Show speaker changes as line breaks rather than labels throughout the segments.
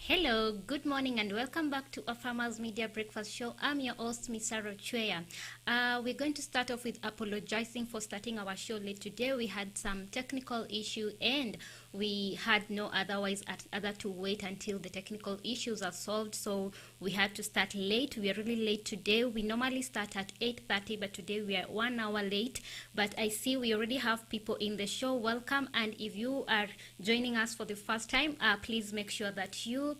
Hello, good morning, and welcome back to a Farmers Media Breakfast Show. I'm your host, Miss Sarah Chweya. We're going to start off with apologizing for starting our show late today. We had some technical issue and we had no other to wait until the technical issues are solved. So we had to start late. We are really late today. We normally start at 8:30, but today we are 1 hour late. But I see we already have people in the show. Welcome. And if you are joining us for the first time, please make sure that you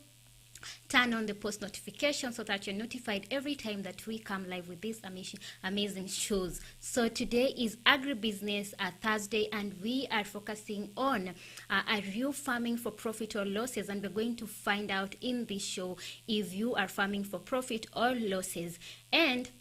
turn on the post notification so that you're notified every time that we come live with these amazing shows. So today is Agribusiness Thursday, and we are focusing on are you farming for profit or losses? And we're going to find out in this show if you are farming for profit or losses. And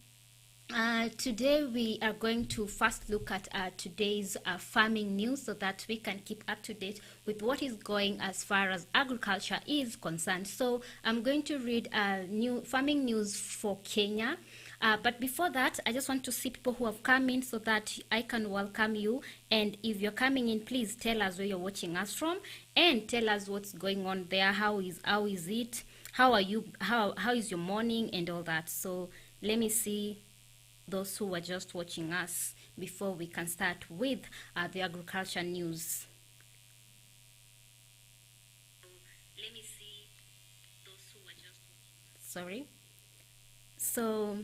today we are going to first look at today's farming news so that we can keep up to date with what is going as far as agriculture is concerned. So I'm going to read new farming news for Kenya. But before that, I just want to see people who have come in so that I can welcome you. And if you're coming in, please tell us where you're watching us from and tell us what's going on there. How is it? How are you? How is your morning and all that? So let me see those who are just watching us before we can start with the agriculture news. Let me see those who are just sorry. So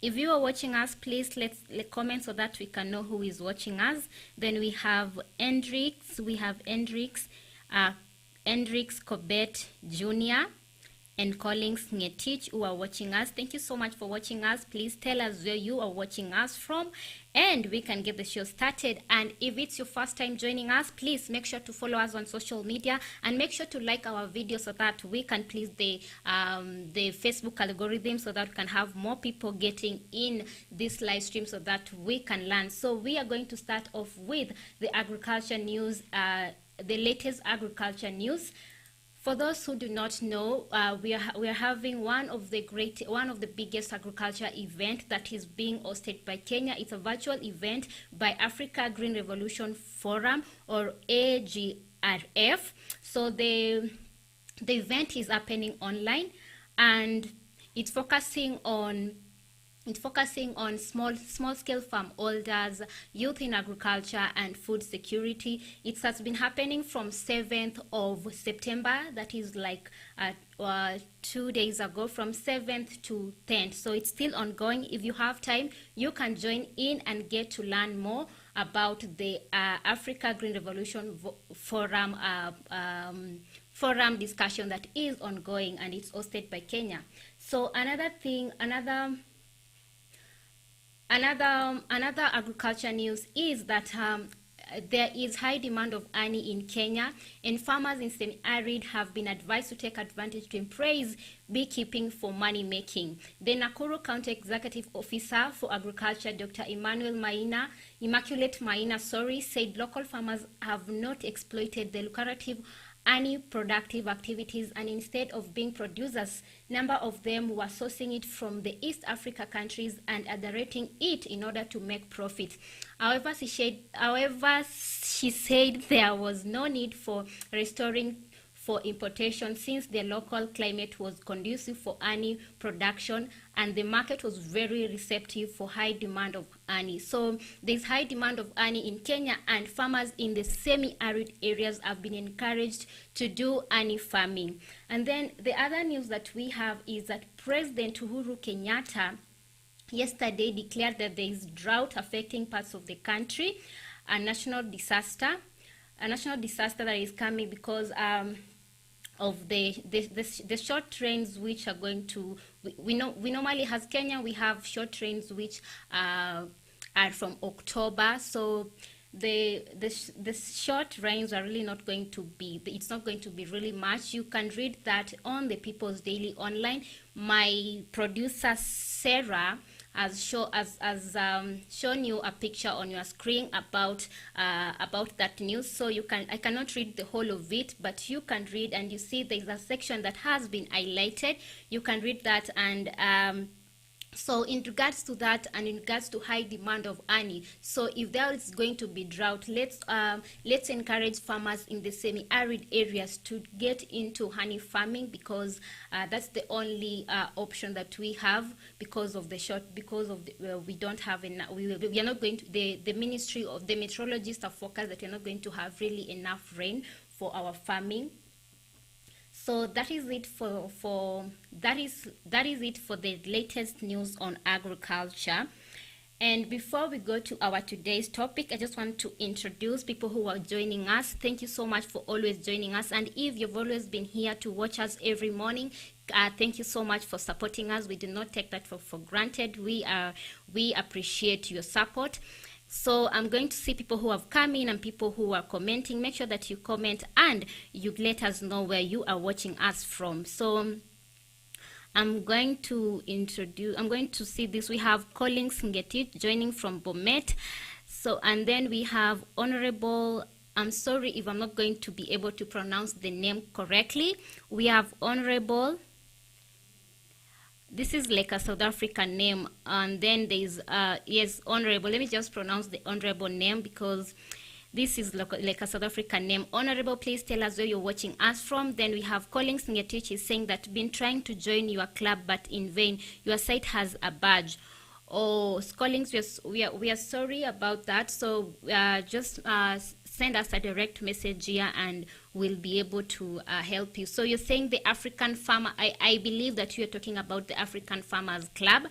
if you are watching us, please let's comment so that we can know who is watching us. Then we have Hendrix, Cobbett Jr. and Collins Ngetich who are watching us. Thank you so much for watching us. Please tell us where you are watching us from and we can get the show started. And if it's your first time joining us, please make sure to follow us on social media and make sure to like our video so that we can please the Facebook algorithm so that we can have more people getting in this live stream so that we can learn. So we are going to start off with the agriculture news, the latest agriculture news. For those who do not know, we are having one of the biggest agriculture event that is being hosted by Kenya. It's a virtual event by Africa Green Revolution Forum, or AGRF. So the event is happening online, and it's focusing on small-scale farm holders, youth in agriculture, and food security. It has been happening from 7th of September, that is like 2 days ago, from 7th to 10th. So it's still ongoing. If you have time, you can join in and get to learn more about the Africa Green Revolution Forum discussion that is ongoing, and it's hosted by Kenya. So Another agriculture news is that there is high demand of honey in Kenya, and farmers in semi-arid have been advised to take advantage to embrace beekeeping for money making. The Nakuru County Executive Officer for Agriculture, Dr. Immaculate Maina, said local farmers have not exploited the lucrative honey productive activities, and instead of being producers, number of them were sourcing it from the East Africa countries and adulterating it in order to make profit. However, she said there was no need for restoring for importation since the local climate was conducive for honey production and the market was very receptive for high demand of honey. So there's high demand of honey in Kenya, and farmers in the semi-arid areas have been encouraged to do honey farming. And then the other news that we have is that President Uhuru Kenyatta yesterday declared that there is drought affecting parts of the country, a national disaster that is coming because of the short trains which are going to, we normally, as Kenya, we have short trains which are from October. So the short rains are really not going to be, it's not going to be really much. You can read that on the People's Daily online. My producer Sarah has shown you a picture on your screen about that news. So I cannot read the whole of it, but you can read, and you see there's a section that has been highlighted. You can read that, and So in regards to that, and in regards to high demand of honey, so if there is going to be drought, let's encourage farmers in the semi-arid areas to get into honey farming, because that's the only option that we have, because of we don't have enough. We are not going to, the Ministry of the Meteorologists are focused that we're not going to have really enough rain for our farming. So that is it for the latest news on agriculture. And before we go to our today's topic, I just want to introduce people who are joining us. Thank you so much for always joining us. And if you've always been here to watch us every morning, thank you so much for supporting us. We do not take that for granted. We appreciate your support. So I'm going to see people who have come in and people who are commenting. Make sure that you comment and you let us know where you are watching us from. So I'm going to see this. We have Collins Ngetich joining from Bomet. So, and then we have Honorable, I'm sorry if I'm not going to be able to pronounce the name correctly. We have Honorable, this is like a South African name, and then there's yes, Honorable. Let me just pronounce the Honorable name, because this is like a South African name. Honorable, please tell us where you're watching us from. Then we have Collins Ngetich is saying that been trying to join your club but in vain. Your site has a badge. Oh, Collins, we are sorry about that. So just send us a direct message here and we'll be able to help you. So you're saying the African Farmer, I believe that you're talking about the African Farmers Club.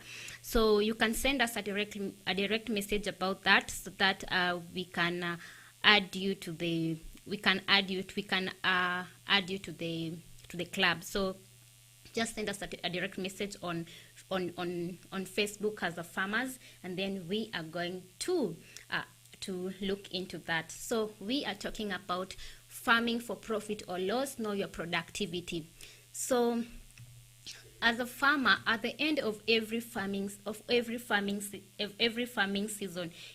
So you can send us a direct message about that, so that we can add you to the add you to the club. So just send us a direct message on Facebook as the farmers, and then we are going to look into that. So we are talking about farming for profit or loss. Know your productivity. So as a farmer, at the end of every farming season,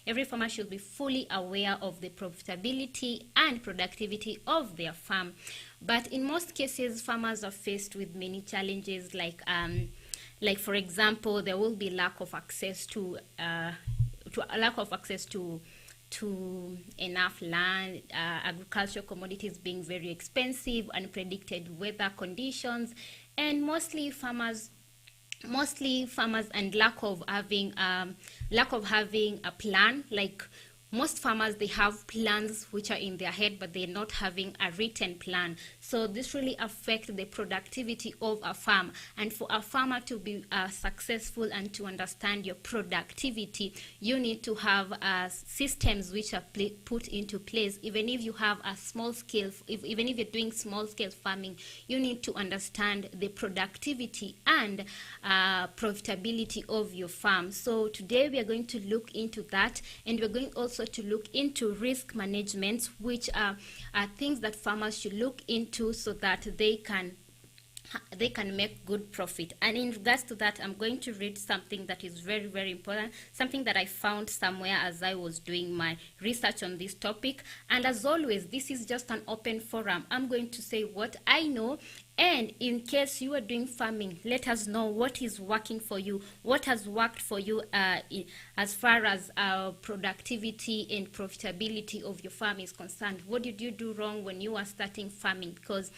every farmer should be fully aware of the profitability and productivity of their farm. But in most cases, farmers are faced with many challenges, like for example, there will be lack of access to enough land, agricultural commodities being very expensive, unpredicted weather conditions, and mostly farmers and lack of having a plan. Like most farmers, they have plans which are in their head, but they're not having a written plan. So this really affects the productivity of a farm. And for a farmer to be successful and to understand your productivity, you need to have systems which are put into place. Even if you have a small scale, even if you're doing small scale farming, you need to understand the productivity and profitability of your farm. So today we are going to look into that, and we're going also to look into risk management, which are things that farmers should look into so that they can make good profit. And in regards to that, I'm going to read something that is very, very important, something that I found somewhere as I was doing my research on this topic. And as always, this is just an open forum. I'm going to say what I know, and in case you are doing farming, let us know what is working for you, what has worked for you as far as productivity and profitability of your farm is concerned. What did you do wrong when you are starting farming? Because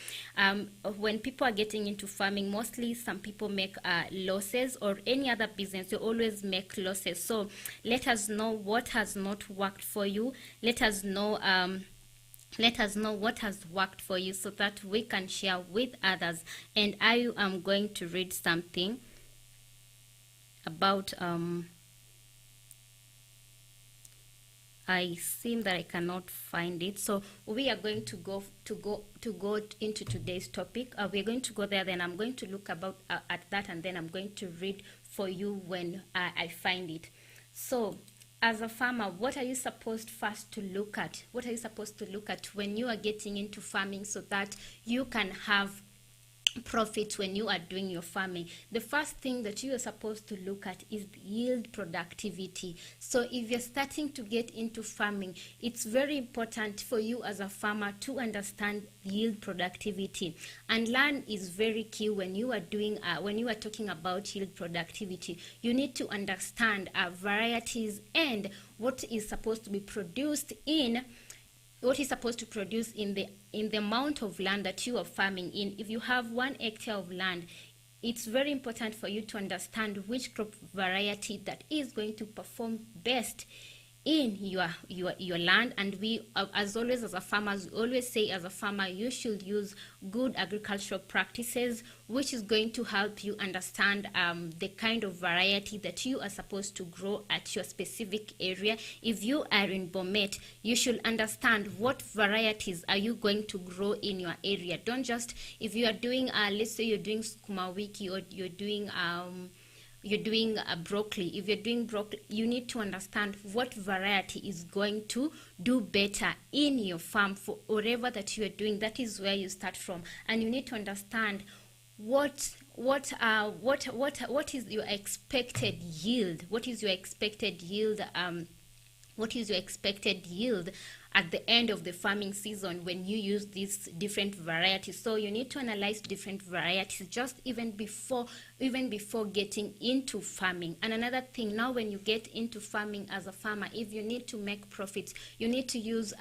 when people are getting into farming, mostly some people make losses, or any other business, they always make losses. So let us know what has not worked for you. Let us know what has worked for you, so that we can share with others. And I am going to read something about I seem that I cannot find it. So we are going to go into today's topic. We're going to go there, then I'm going to look at that, and then I'm going to read for you when I find it. So as a farmer, what are you supposed first to look at? What are you supposed to look at when you are getting into farming, so that you can have profit when you are doing your farming. The first thing that you are supposed to look at is yield productivity. So if you're starting to get into farming, it's very important for you as a farmer to understand yield productivity, and learn is very key when you are doing when you are talking about yield productivity. You need to understand varieties and what is supposed to be produced in the amount of land that you are farming in. If you have 1 hectare of land, it's very important for you to understand which crop variety that is going to perform best in your land. And we, as always, as a farmers, always say, as a farmer, you should use good agricultural practices, which is going to help you understand the kind of variety that you are supposed to grow at your specific area. If you are in Bomet, you should understand what varieties are you going to grow in your area. Don't just, if you are doing let's say you're doing sukuma wiki, or you're doing broccoli. If you're doing broccoli, you need to understand what variety is going to do better in your farm for whatever that you are doing. That is where you start from, and you need to understand what is your expected yield. What is your expected yield? What is your expected yield at the end of the farming season when you use these different varieties? So you need to analyze different varieties just even before getting into farming. And another thing, now when you get into farming as a farmer, if you need to make profits, you need to use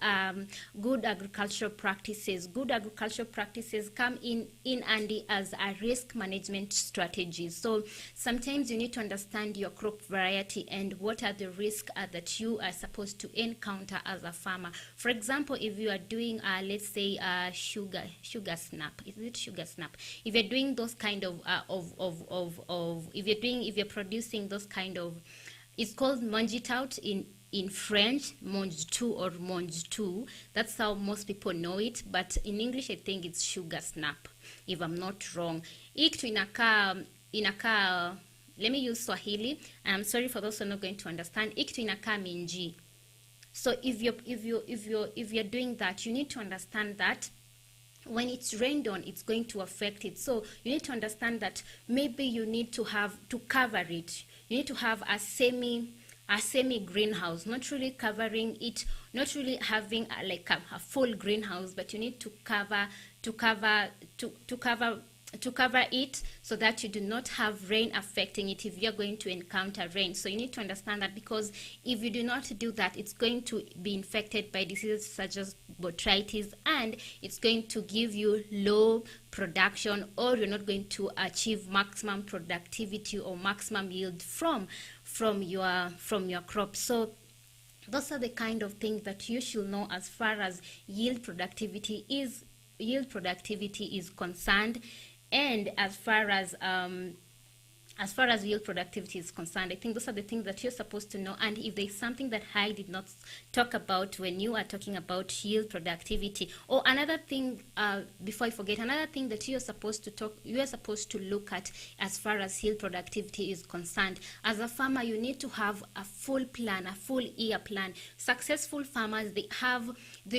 good agricultural practices. Good agricultural practices come in handy as a risk management strategy. So sometimes you need to understand your crop variety and what are the risks that you are supposed to encounter as a farmer. For example, if you are doing let's say sugar snap, is it sugar snap? If you're doing those kind of if you're producing those kind of, it's called mangitout in French, mange-tout or mange-tout. That's how most people know it, but in English I think it's sugar snap, if I'm not wrong. Ikitu inakaa, let me use Swahili, and I'm sorry for those who are not going to understand. Ikitu inakaa minji. So if you're doing that, you need to understand that when it's rained on, it's going to affect it. So you need to understand that maybe you need to have to cover it. You need to have a semi greenhouse, not really covering it, not really having a full greenhouse, but you need to cover it so that you do not have rain affecting it if you're going to encounter rain. So you need to understand that, because if you do not do that, it's going to be infected by diseases such as botrytis, and it's going to give you low production, or you're not going to achieve maximum productivity or maximum yield from your crop. So those are the kind of things that you should know as far as yield productivity is concerned. And as far as yield productivity is concerned, I think those are the things that you're supposed to know. And if there's something that I did not talk about when you are talking about yield productivity, or another thing, before I forget, another thing that you are supposed to look at as far as yield productivity is concerned. As a farmer, you need to have a full plan, a full year plan. Successful farmers, they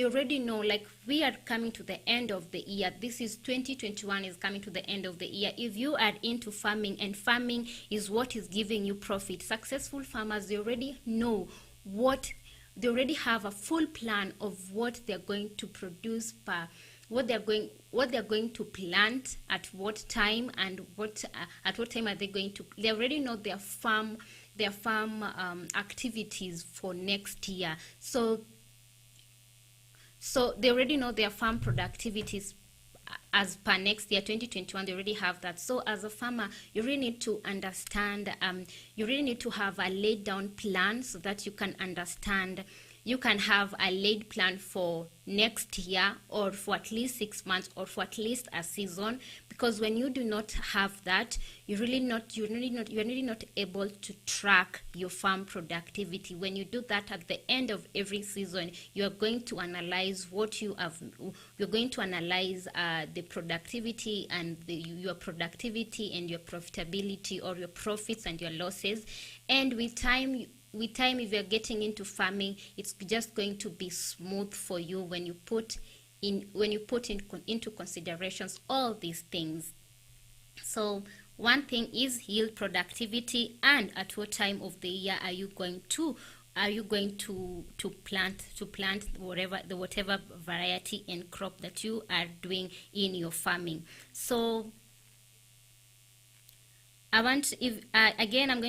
already know, like, we are coming to the end of the year. This is 2021 is coming to the end of the year. If you are into farming, and farming is what is giving you profit, successful farmers, they already know they already have a full plan of what they're going to produce what they're going to plant at what time, and at what time are they going to. They already know their farm activities for next year. So they already know their farm productivities as per next year, 2021. They already have that. So as a farmer, you really need to understand, you really need to have a laid down plan so that you can understand. You can have a laid plan for next year, or for at least 6 months, or for at least a season. Because when you do not have that, you're really not able to track your farm productivity. When you do that at the end of every season, you are going to analyze what you have. You're going to analyze the productivity and your productivity and your profitability, or your profits and your losses. And with time, if you're getting into farming, it's just going to be smooth for you when you put into considerations all these things. So one thing is yield productivity, and at what time of the year are you going to plant whatever variety and crop that you are doing in your farming. So I'm going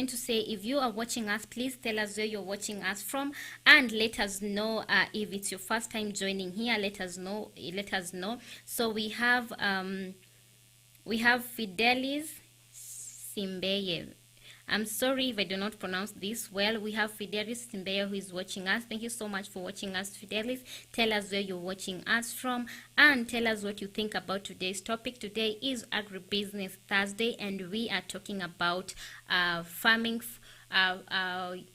to say, if you are watching us, please tell us where you're watching us from, and let us know if it's your first time joining here. Let us know. So we have Fidelis Simbeye. I'm sorry if I do not pronounce this well. We have Fidelis Simbeye who is watching us. Thank you so much for watching us, Fidelis. Tell us where you're watching us from, and tell us what you think about today's topic. Today is Agribusiness Thursday, and we are talking about farming.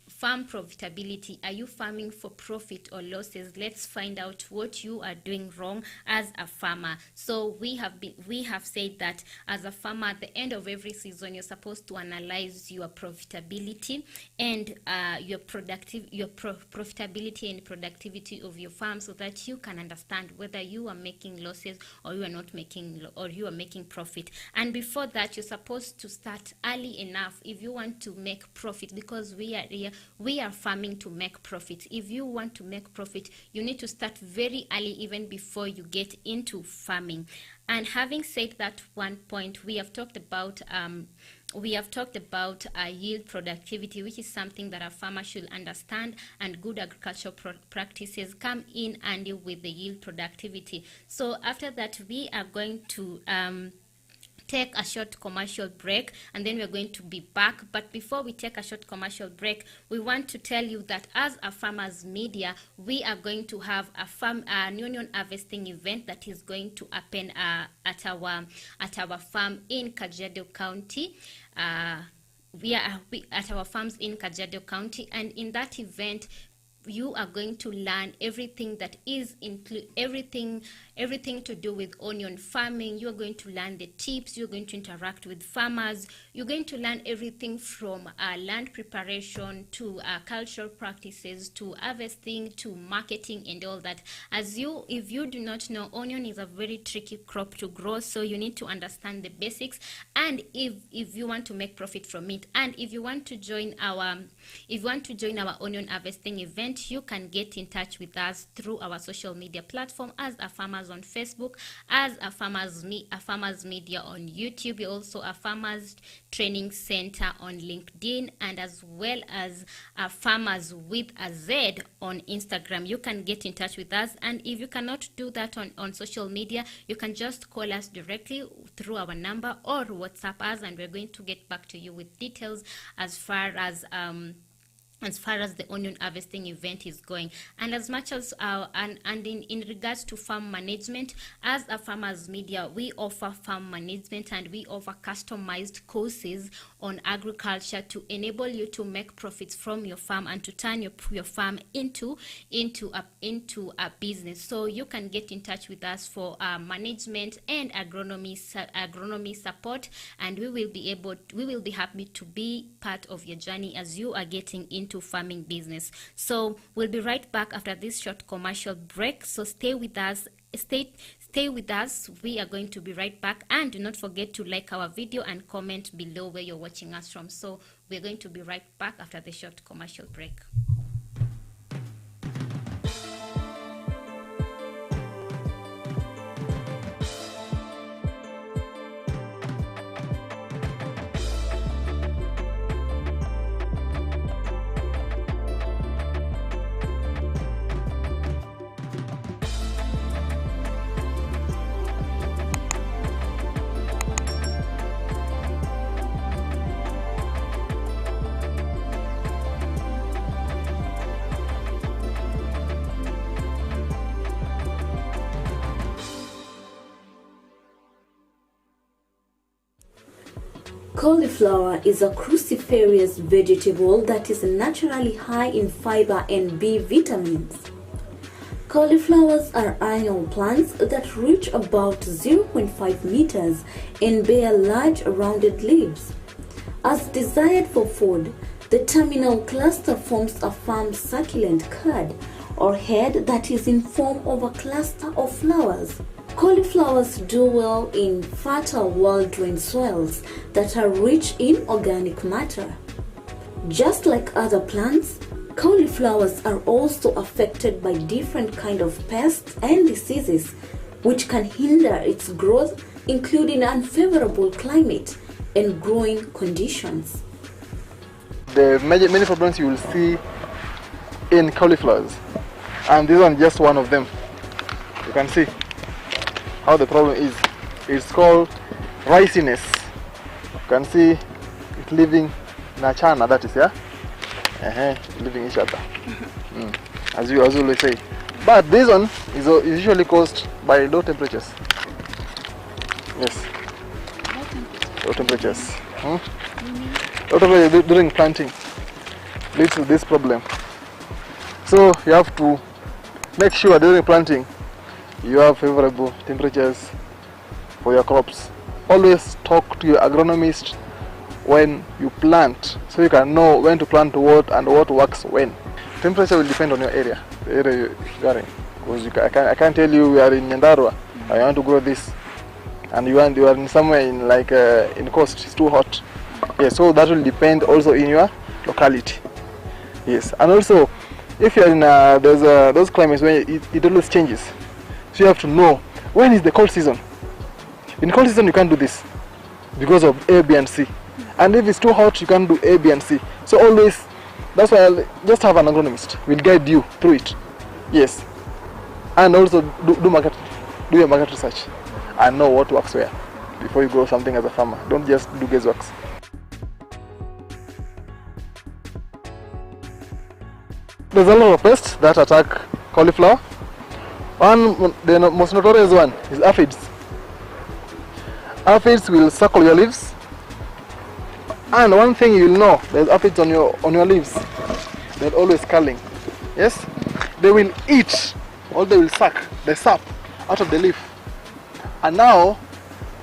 Farm profitability. Are you farming for profit or losses? Let's find out what you are doing wrong as a farmer. So we have said that as a farmer, at the end of every season, you're supposed to analyze your profitability and your profitability and productivity of your farm, so that you can understand whether you are making losses or you are not making, or you are making profit. And before that, you're supposed to start early enough if you want to make profit, because we are farming to make profit. If you want to make profit, you need to start very early, even before you get into farming. And having said that one point, we have talked about yield productivity, which is something that a farmer should understand, and good agricultural practices come in handy with the yield productivity. So after that, we are going to take a short commercial break, and then we're going to be back. But before we take a short commercial break, we want to tell you that as a farmers media, we are going to have an onion harvesting event that is going to happen at our farm in Kajiado County. We are at our farms in Kajiado County, and in that event, you are going to learn everything that is everything to do with onion farming. You're going to learn the tips. You're going to interact with farmers. You're going to learn everything from land preparation to cultural practices to harvesting to marketing and all that. If you do not know, onion is a very tricky crop to grow, so you need to understand the basics. And if you want to make profit from it, and if you want to join our onion harvesting event, you can get in touch with us through our social media platform as a farmers on Facebook, as a farmers media on YouTube. We're also a farmers training center on LinkedIn, and as well as a farmers with a Z on Instagram. You can get in touch with us, and if you cannot do that on social media, you can just call us directly through our number or WhatsApp us, and we're going to get back to you with details as far as the onion harvesting event is going. And as much as in regards to farm management, as a farmers media, we offer farm management, and we offer customized courses on agriculture to enable you to make profits from your farm and to turn your farm into a business. So you can get in touch with us for management and agronomy support, and we will be happy to be part of your journey as you are getting into farming business. So we'll be right back after this short commercial break, so stay with us. Stay with us. We are going to be right back, and do not forget to like our video and comment below where you're watching us from. So we're going to be right back after the short commercial break.
Cauliflower is a cruciferous vegetable that is naturally high in fiber and B vitamins. Cauliflowers are annual plants that reach about 0.5 meters and bear large rounded leaves. As desired for food, the terminal cluster forms a firm succulent cud or head that is in form of a cluster of flowers. Cauliflowers do well in fertile well-drained soils that are rich in organic matter. Just like other plants, cauliflowers are also affected by different kinds of pests and diseases which can hinder its growth, including unfavorable climate and growing conditions.
The many problems you will see in cauliflowers, and this one is just one of them. You can see how the problem is. It's called riciness. You can see it living in a chana, that is, yeah? Living each other. As you always say. But this one is usually caused by low temperatures. Yes. Low temperatures. Low temperatures during planting leads to this problem. So you have to make sure during planting you have favorable temperatures for your crops. Always talk to your agronomist when you plant, so you can know when to plant what and what works when. Temperature will depend on your area, the area you are in. Because I can't tell you we are in Nyandarua, I want to grow this, and you are in somewhere in in coast, it's too hot. Yes, so that will depend also in your locality. Yes, and also if you are in those climates where it always changes, so you have to know when is the cold season. In cold season you can't do this because of A, B and C. And if it's too hot, you can't do A, B and C. So always, that's why I'll just have an agronomist. Will guide you through it. Yes. And also do your market research and know what works where before you grow something as a farmer. Don't just do guesswork. There's a lot of pests that attack cauliflower. The most notorious one is aphids. Aphids will suckle your leaves. And one thing you'll know, there's aphids on your leaves. They're always curling. Yes? They will eat, or they will suck the sap out of the leaf. And now,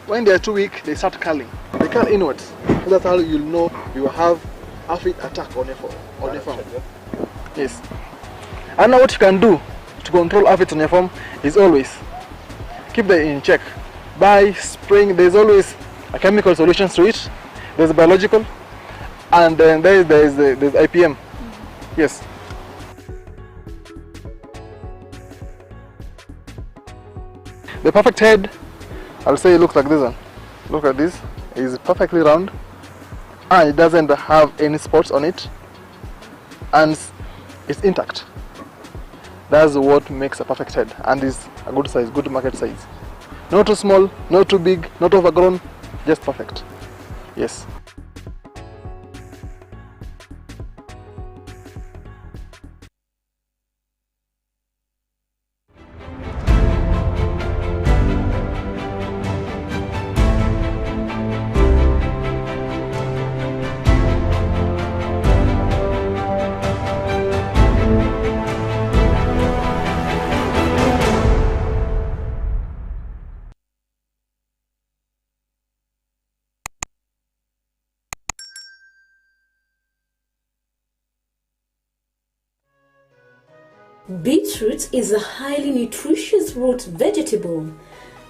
when they are too weak, they start curling. They curl inwards. So that's how you'll know you have aphid attack on your farm. Yes. And now what you can do to control aphids on your farm is always keep them in check by spraying. There's always a chemical solution to it. There's a biological, and then there's IPM. Yes. The perfect head, I'll say it looks like this one. Look at this. It's perfectly round, and it doesn't have any spots on it, and it's intact. That's what makes a perfect head, and is a good size, good market size. Not too small, not too big, not overgrown, just perfect. Yes.
Beetroot is a highly nutritious root vegetable.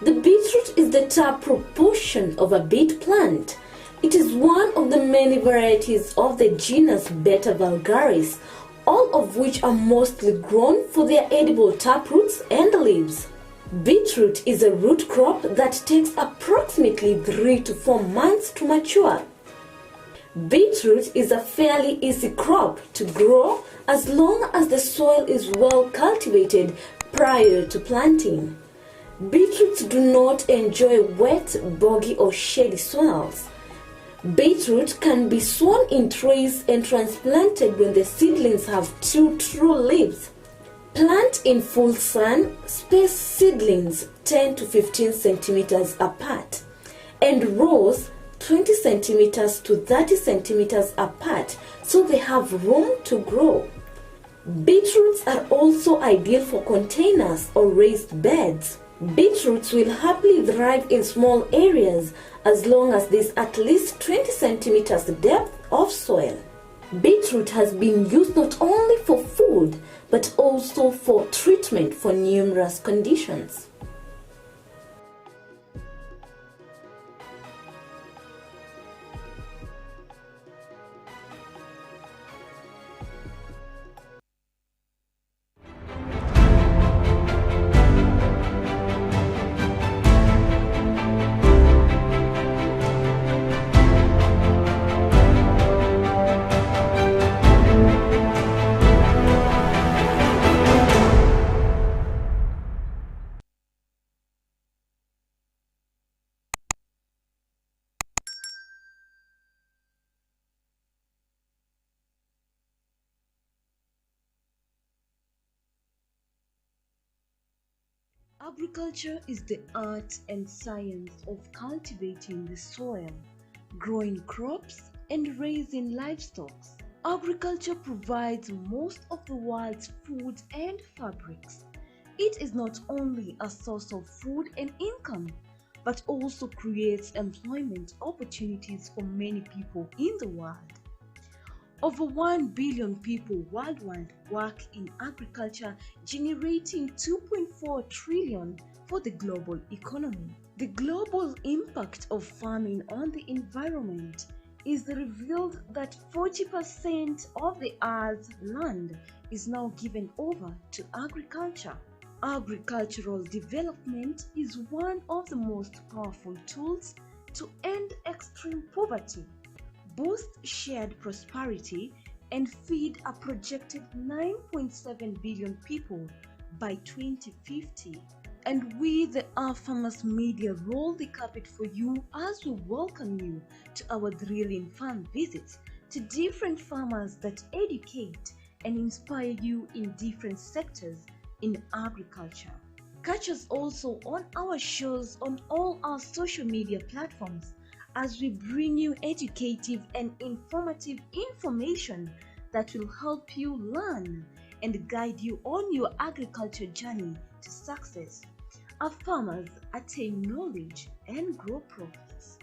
The beetroot is the top proportion of a beet plant. It is one of the many varieties of the genus Beta vulgaris, all of which are mostly grown for their edible taproots and leaves. Beetroot is a root crop that takes approximately 3 to 4 months to mature. Beetroot is a fairly easy crop to grow as long as the soil is well cultivated prior to planting. Beetroots do not enjoy wet, boggy or shady soils. Beetroot can be sown in trays and transplanted when the seedlings have 2 true leaves. Plant in full sun, space seedlings 10 to 15 centimeters apart, and rows 20 centimeters to 30 centimeters apart so they have room to grow. Beetroots are also ideal for containers or raised beds. Beetroots will happily thrive in small areas as long as there's at least 20 centimeters depth of soil. Beetroot has been used not only for food but also for treatment for numerous conditions.
Agriculture is the art and science of cultivating the soil, growing crops, and raising livestock. Agriculture provides most of the world's food and fabrics. It is not only a source of food and income, but also creates employment opportunities for many people in the world. Over 1 billion people worldwide work in agriculture, generating 2.4 trillion for the global economy. The global impact of farming on the environment is revealed that 40% of the Earth's land is now given over to agriculture. Agricultural development is one of the most powerful tools to end extreme poverty, boost shared prosperity, and feed a projected 9.7 billion people by 2050. And we, the Our Farmers Media, roll the carpet for you as we welcome you to our thrilling farm visits to different farmers that educate and inspire you in different sectors in agriculture. Catch us also on our shows on all our social media platforms as we bring you educative and informative information that will help you learn and guide you on your agriculture journey to success. Our farmers attain knowledge and grow profits.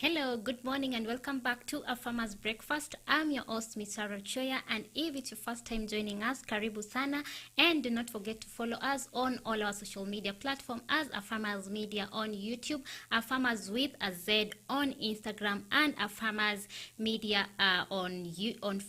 Hello, good morning and welcome back to A Farmer's Breakfast. I'm your host, Miss Choya, and if it's your first time joining us, karibu sana, and do not forget to follow us on all our social media platforms as A Farmer's Media on YouTube, A Farmers with a Z on Instagram, and A Farmer's Media on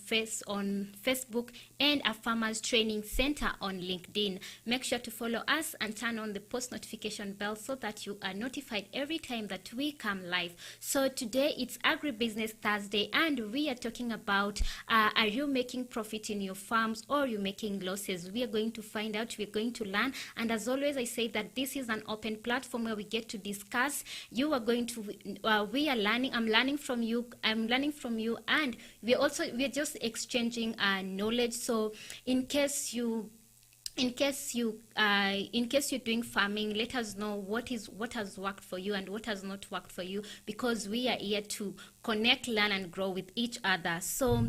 Facebook, and A Farmer's Training Center on LinkedIn. Make sure to follow us and turn on the post notification bell so that you are notified every time that we come live. So today it's Agribusiness Thursday, and we are talking about are you making profit in your farms or are you making losses? We are going to find out, we're going to learn, and as always I say that this is an open platform where we get to discuss. You are going to we are learning, I'm learning from you, and we're just exchanging knowledge. So in case you're doing farming, let us know what has worked for you and what has not worked for you, because we are here to connect, learn, and grow with each other. So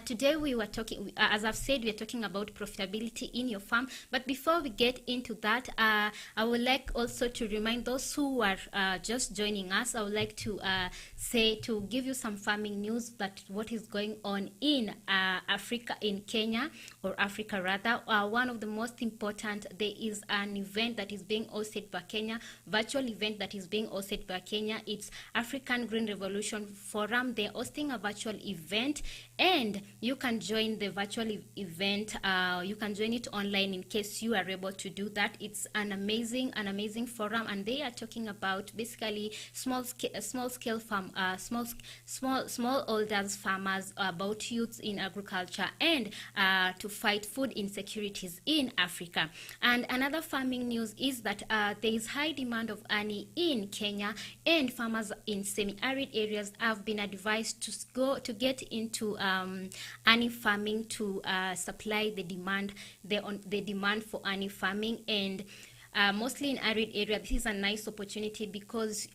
Today we were talking, as I've said, we are talking about profitability in your farm. But before we get into that, I would like also to remind those who are just joining us, I would like to give you some farming news, that what is going on in Africa, in Kenya, or Africa rather. One of the most important, there is an event that is being hosted by Kenya, virtual event that is being hosted by Kenya. It's African Green Revolution Forum. They're hosting a virtual event, and you can join the virtual event. You can join it online in case you are able to do that. It's an amazing forum, and they are talking about basically small scale farm, smallholders, farmers, about youths in agriculture, and to fight food insecurities in Africa. And another farming news is that there is high demand of honey in Kenya, and farmers in semi-arid areas have been advised to get into honey farming to supply the demand, the demand for honey farming. And mostly in arid area, this is a nice opportunity because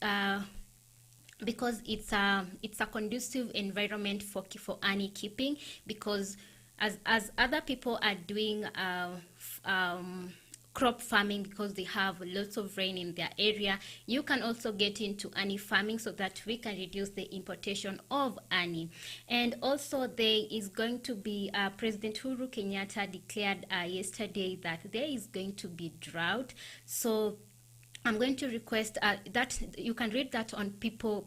it's a conducive environment for honey keeping, because as other people are doing crop farming, because they have lots of rain in their area, you can also get into honey farming, so that we can reduce the importation of honey. And also there is going to be President Uhuru Kenyatta declared yesterday that there is going to be drought. So I'm going to request that you can read that on People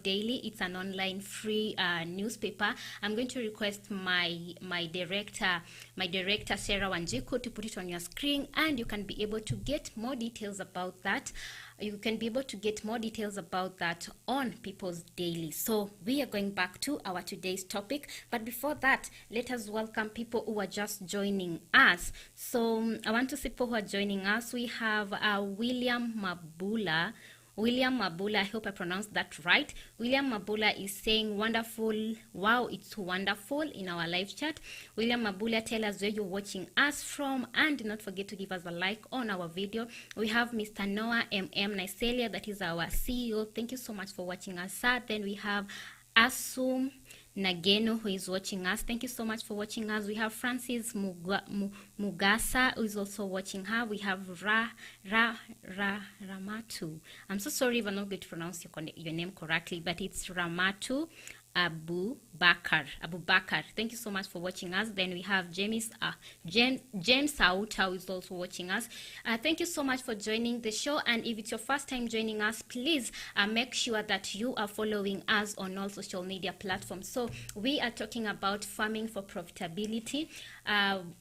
Daily. It's an online free newspaper. I'm going to request my director Sarah Wanjiku to put it on your screen, and you can be able to get more details about that. You can be able to get more details about that on People's Daily. So we are going back to our today's topic, but before that, let us welcome people who are just joining us. So I want to see people who are joining us. We have William Mabula, I hope I pronounced that right. William Mabula is saying wonderful, wow, it's wonderful in our live chat. William Mabula, tell us where you're watching us from, and do not forget to give us a like on our video. We have Mr. Noah Nicelia, that is our CEO. Thank you so much for watching us, sir. Then we have Asum Nageno, who is watching us. Thank you so much for watching us. We have Francis Mugasa, who is also watching her. We have Ramatu. I'm so sorry if I'm not going to pronounce your name correctly, but it's Ramatu Abu Bakar. Thank you so much for watching us. Then we have James Sauta, who is also watching us. Thank you so much for joining the show. And if it's your first time joining us, please make sure that you are following us on all social media platforms. So we are talking about farming for profitability,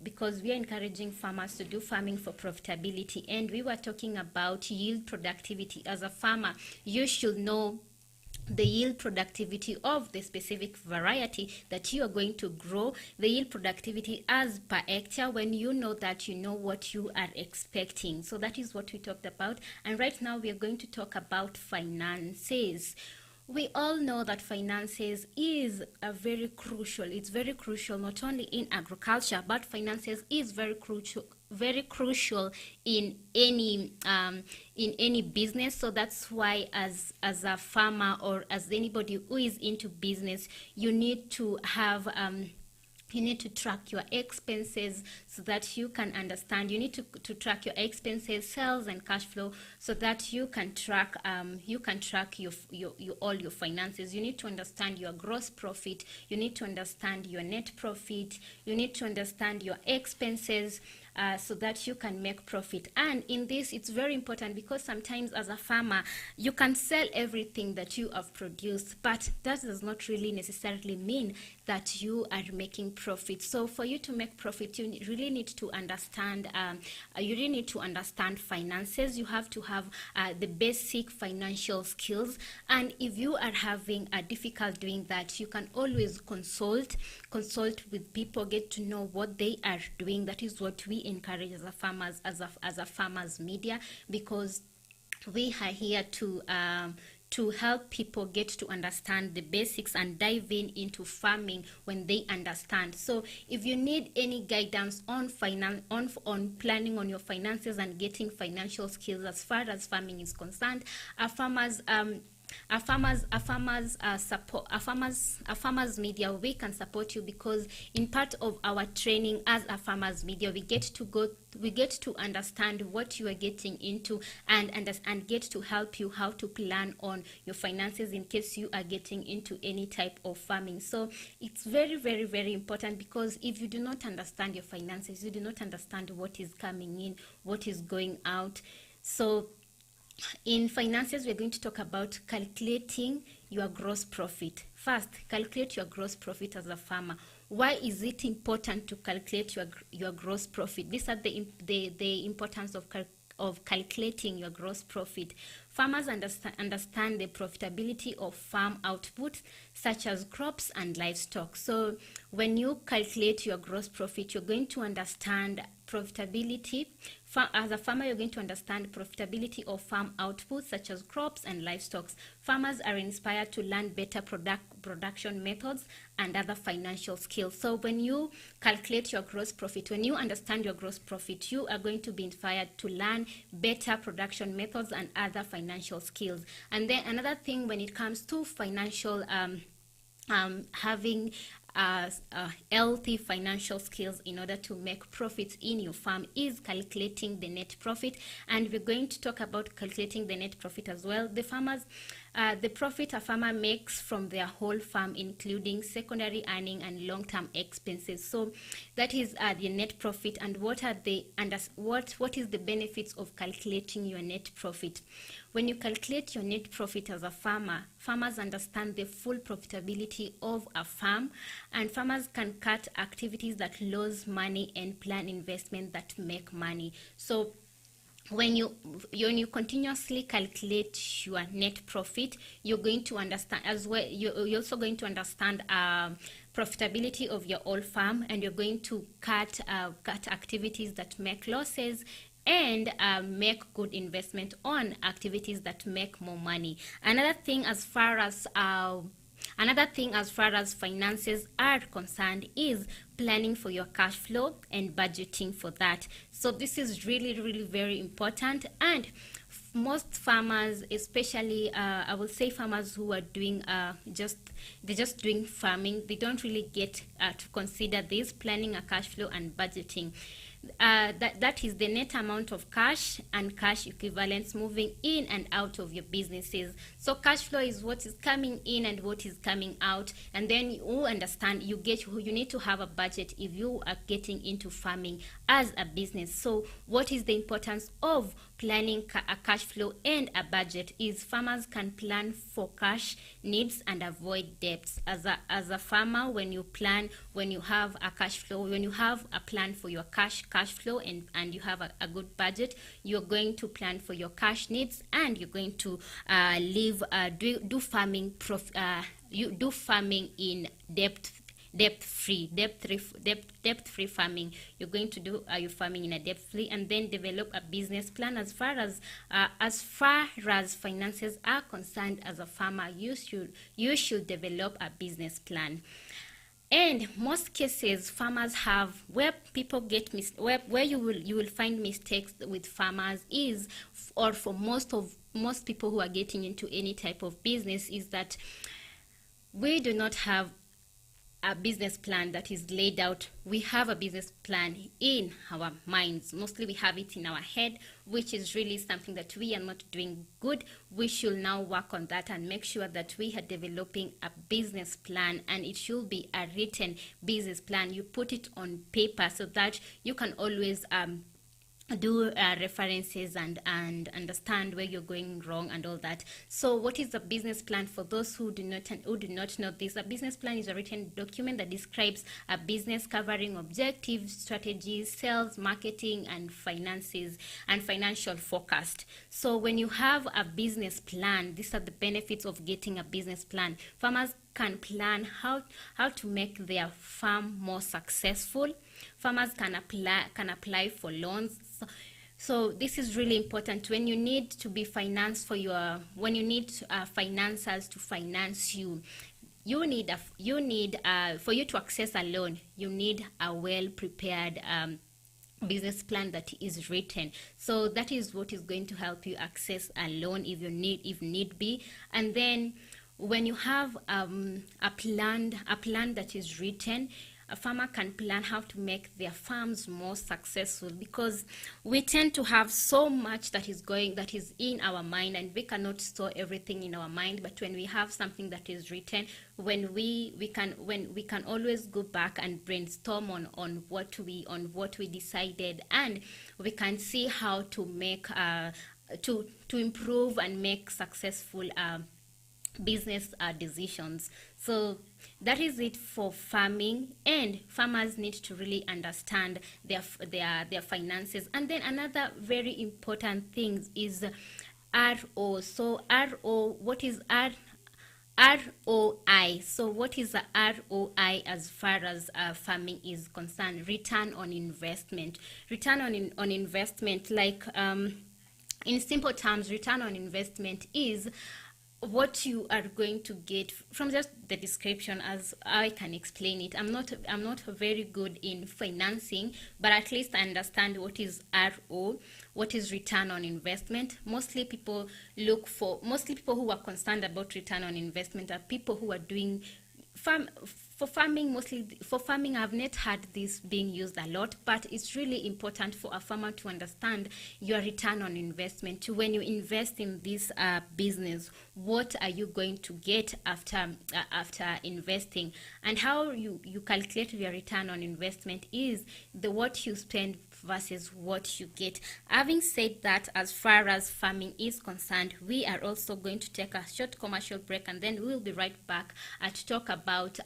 because we are encouraging farmers to do farming for profitability. And we were talking about yield productivity. As a farmer, you should know the yield productivity of the specific variety that you are going to grow, the yield productivity as per hectare, when you know that you know what you are expecting. So that is what we talked about. And right now we are going to talk about finances. We all know that finances is very crucial. It's very crucial not only in agriculture, but finances is very crucial in any business. So that's why as a farmer, or as anybody who is into business, you need to have you need to track your expenses so that you can understand. You need to track your expenses, sales, and cash flow, so that you can track all your finances. You need to understand your gross profit. You need to understand your net profit. You need to understand your expenses, so that you can make profit. And in this, it's very important, because sometimes as a farmer, you can sell everything that you have produced, but that does not really necessarily mean that you are making profit. So for you to make profit, you really need to understand finances. You have to have the basic financial skills. And if you are having a difficult doing that, you can always consult with people, get to know what they are doing. That is what we encourage as a farmers media, because we are here to help people get to understand the basics and dive into farming when they understand. So if you need any guidance on planning on your finances and getting financial skills as far as farming is concerned, farmers a farmers media, we can support you because in part of our training as a farmers media, we get to understand what you are getting into and get to help you how to plan on your finances in case you are getting into any type of farming. So it's very, very, very important, because if you do not understand your finances, you do not understand what is coming in, what is going out. So in finances, we're going to talk about calculating your gross profit. First, calculate your gross profit as a farmer. Why is it important to calculate your gross profit? These are the importance of calculating your gross profit. Farmers understand the profitability of farm output, such as crops and livestock. So when you calculate your gross profit, you're going to understand profitability. As a farmer, you're going to understand profitability of farm output, such as crops and livestock. Farmers are inspired to learn better production methods and other financial skills. So when you calculate your gross profit, when you understand your gross profit, you are going to be inspired to learn better production methods and other financial skills. And then another thing when it comes to financial having healthy financial skills in order to make profits in your farm is calculating the net profit. And we're going to talk about calculating the net profit as well. The profit a farmer makes from their whole farm, including secondary earning and long-term expenses. So that is the net profit. And what is the benefits of calculating your net profit? When you calculate your net profit as a farmer, farmers understand the full profitability of a farm, and farmers can cut activities that lose money and plan investment that make money. So when you continuously calculate your net profit, you're going to understand as well. You're also going to understand profitability of your whole farm, and you're going to cut activities that make losses and make good investment on activities that make more money. Another thing as far as finances are concerned is planning for your cash flow and budgeting for that. So this is really, really very important. And most farmers, especially I will say farmers who are doing they're just doing farming, they don't really get to consider this planning a cash flow and budgeting. That is the net amount of cash and cash equivalents moving in and out of your businesses. So cash flow is what is coming in and what is coming out, and then you understand you need to have a budget if you are getting into farming as a business. So what is the importance of planning a cash flow and a budget is farmers can plan for cash needs and avoid debts. As a farmer, when you have a cash flow, when you have a plan for your cash flow and you have a good budget, you're going to plan for your cash needs, and you're going to do farming in debt-free farming. You're going to do your farming in a debt-free, and then develop a business plan. As far as finances are concerned, as a farmer, you should develop a business plan. And most cases, farmers have where people get where you will find mistakes with farmers is, or for most people who are getting into any type of business, is that we do not have a business plan that is laid out. We have a business plan in our minds. Mostly we have it in our head, which is really something that we are not doing good. We should now work on that and make sure that we are developing a business plan, and it should be a written business plan. You put it on paper so that you can always do references and understand where you're going wrong and all that. So what is a business plan? For those who do not know this, a business plan is a written document that describes a business covering objectives, strategies, sales, marketing, and finances and financial forecast. So when you have a business plan, these are the benefits of getting a business plan. Farmers can plan how to make their farm more successful. Farmers can apply for loans. So this is really important. When you need to be financed for when you need financiers to finance you, for you to access a loan, you need a well prepared business plan that is written. So that is what is going to help you access a loan if need be. And then when you have a plan that is written, a farmer can plan how to make their farms more successful, because we tend to have so much that is in our mind, and we cannot store everything in our mind. But when we have something that is written, when we can always go back and brainstorm on what we decided, and we can see how to make to improve and make successful business decisions. So that is it for farming, and farmers need to really understand their finances. And then another very important thing is RO. So RO, what is ROI? So what is the ROI as far as farming is concerned? Return on investment. Return on investment, like in simple terms, return on investment is what you are going to get from just the description, as I can explain it. I'm not very good in financing, but at least I understand what is RO, what is return on investment. Mostly people who are concerned about return on investment are people who are doing farming. Mostly for farming, I've not had this being used a lot, but it's really important for a farmer to understand your return on investment. When you invest in this business, what are you going to get after investing? And how you calculate your return on investment is what you spend versus what you get. Having said that, as far as farming is concerned, we are also going to take a short commercial break, and then we'll be right back to talk about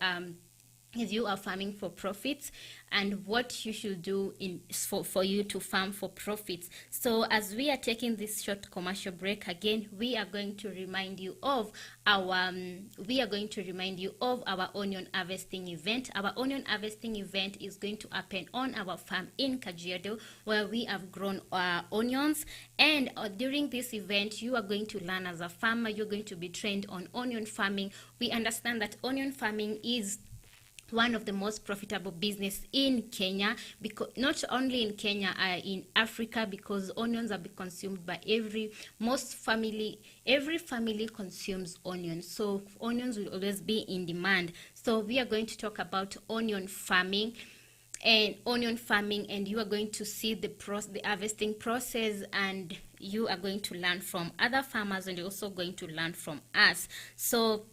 if you are farming for profits and what you should do for you to farm for profits. So as we are taking this short commercial break, again, we are going to remind you of our onion harvesting event. Our onion harvesting event is going to happen on our farm in Kajiado, where we have grown onions. And during this event, you are going to learn as a farmer. You're going to be trained on onion farming. We understand that onion farming is one of the most profitable business in Kenya, because not only in Kenya, in Africa, because onions are being consumed by every family consumes onions. So onions will always be in demand. So we are going to talk about onion farming, and you are going to see the harvesting process, and you are going to learn from other farmers, and you're also going to learn from us. So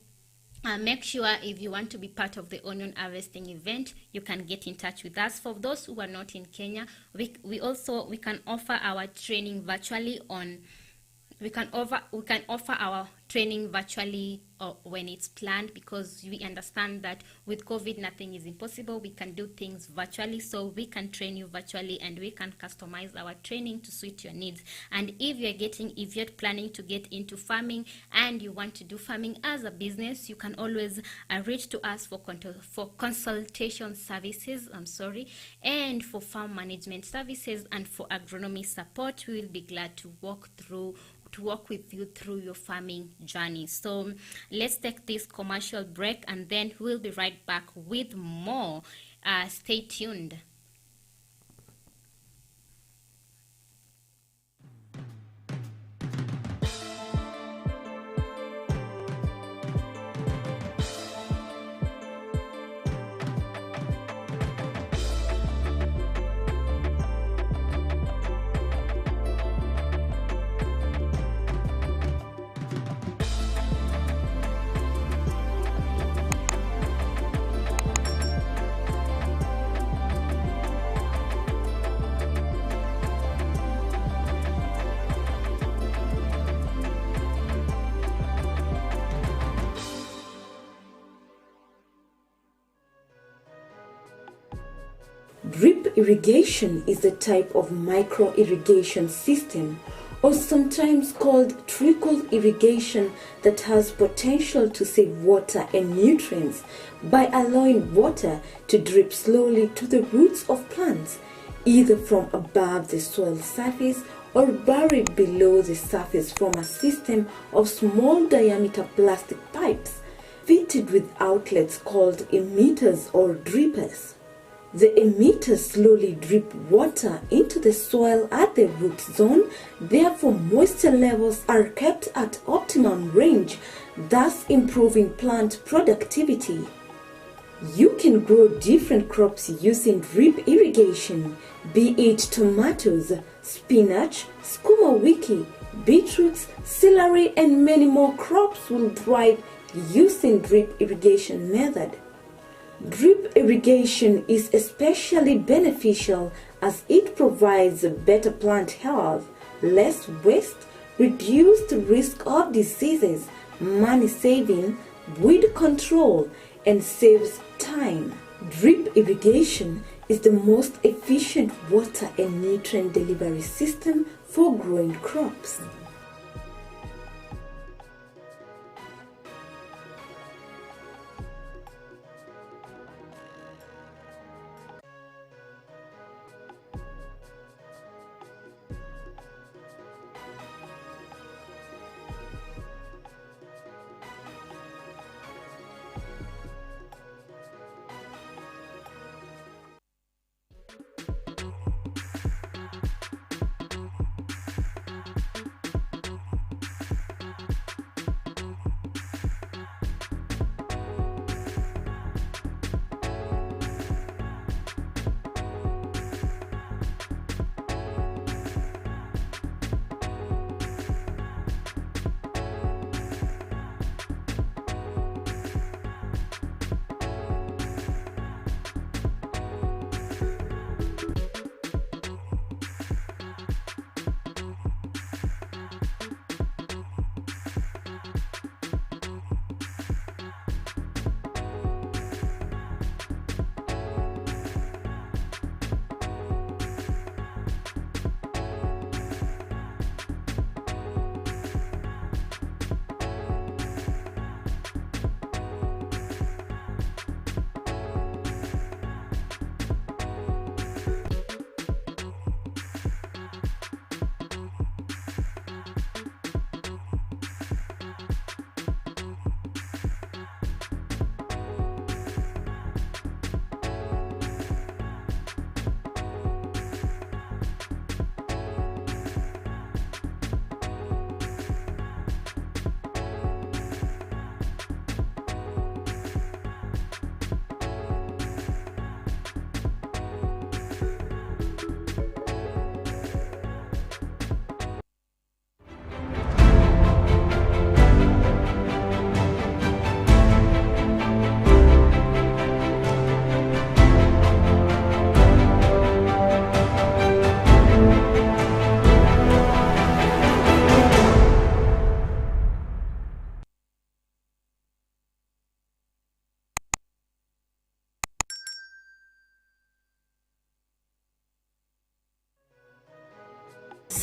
make sure, if you want to be part of the onion harvesting event, you can get in touch with us. For those who are not in Kenya, we can offer our training virtually we can offer our training virtually when it's planned, because we understand that with COVID nothing is impossible. We can do things virtually, so we can train you virtually, and we can customize our training to suit your needs. And if you're planning to get into farming and you want to do farming as a business, you can always reach to us for consultation services, and for farm management services, and for agronomy support. We will be glad to walk with you through your farming journey. So let's take this commercial break, and then we'll be right back with more. Stay tuned.
Drip irrigation is a type of micro-irrigation system, or sometimes called trickle irrigation, that has potential to save water and nutrients by allowing water to drip slowly to the roots of plants, either from above the soil surface or buried below the surface from a system of small diameter plastic pipes fitted with outlets called emitters or drippers. The emitters slowly drip water into the soil at the root zone, therefore moisture levels are kept at optimum range, thus improving plant productivity. You can grow different crops using drip irrigation, be it tomatoes, spinach, skuma wiki, beetroots, celery, and many more crops will thrive using drip irrigation method. Drip irrigation is especially beneficial as it provides better plant health, less waste, reduced risk of diseases, money saving, weed control, and saves time. Drip irrigation is the most efficient water and nutrient delivery system for growing crops.